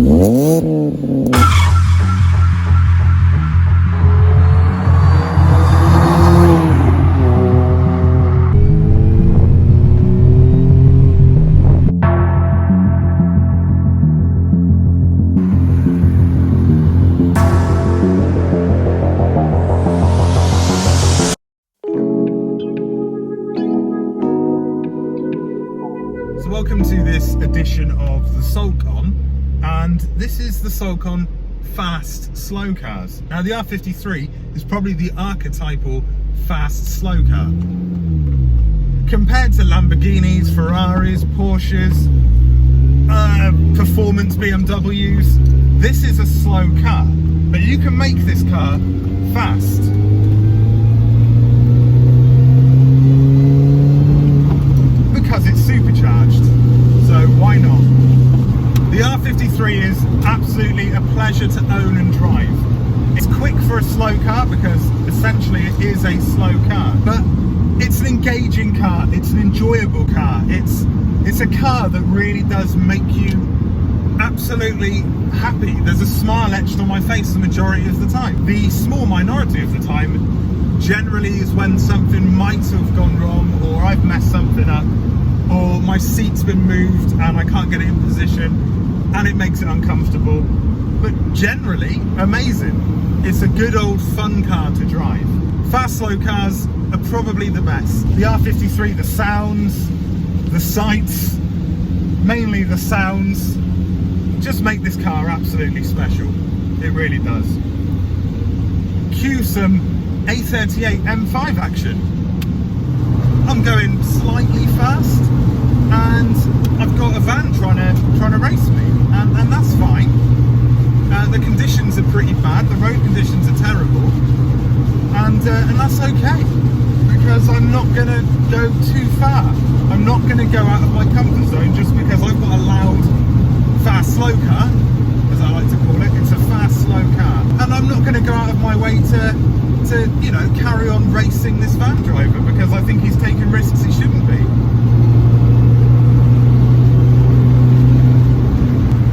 Welcome to this edition of the Sulk On, and this is the Sulk On fast slow cars. Now the R53 is probably the archetypal fast slow car. Compared to Lamborghinis, Ferraris, Porsches, performance BMWs, this is a slow car, but you can make this car fast. Because it's supercharged, so why not? The R53 is absolutely a pleasure to own and drive. It's quick for a slow car because essentially it is a slow car, but it's an engaging car, it's an enjoyable car, it's a car that really does make you absolutely happy. There's a smile etched on my face the majority of the time. The small minority of the time generally is when something might have gone wrong, or I've messed something up, or my seat's been moved and I can't get it in position and it makes it uncomfortable. But generally, amazing. It's a good old fun car to drive. Fast slow cars are probably the best. The R53, the sounds, the sights, mainly the sounds, just make this car absolutely special. It really does. Cue some A38 M5 action. I'm going slightly fast, and I've got a van trying to race me, and that's fine. The conditions are pretty bad. The road conditions are terrible, and that's okay, because I'm not going to go too far. I'm not going to go out of my comfort zone just because I've got a loud fast slow car, as I like to call it. It's a fast slow car, and I'm not going to go out of my way to you know, carry on racing this van driver because I think he's taking risks he shouldn't be.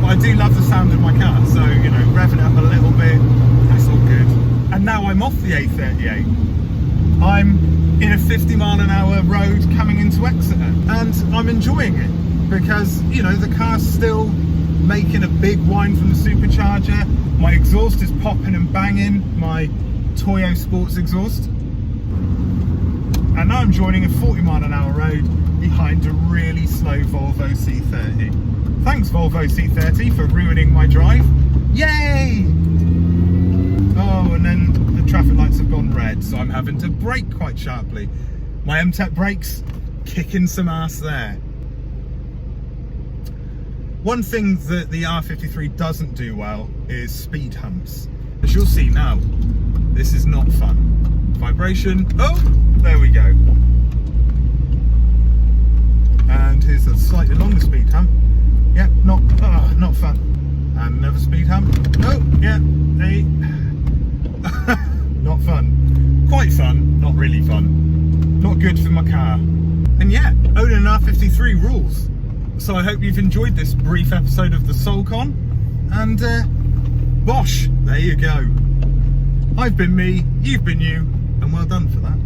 But I do love the sound of my car, so you know, revving it up a little bit, that's all good. And now I'm off the A38. I'm in a 50-mile-an-hour road coming into Exeter, and I'm enjoying it because, you know, the car's still making a big whine from the supercharger. My exhaust is popping and banging, my Toyo Sports exhaust, and now I'm joining a 40-mile-an-hour road behind a really slow Volvo C30. Thanks Volvo C30 for ruining my drive. Yay! Oh, and then the traffic lights have gone red, so I'm having to brake quite sharply. My M-Tech brakes kicking some ass there. One thing that the R53 doesn't do well is speed humps. As you'll see now, this is not fun. Vibration, oh, there we go. And here's a slightly longer speed hump. Yep, not fun. And another speed hump. Oh, yeah, hey. Not fun. Quite fun, not really fun. Not good for my car. And yeah, owning an R53 rules. So I hope you've enjoyed this brief episode of the Sulk On. And bosh, there you go. I've been me, you've been you, and well done for that.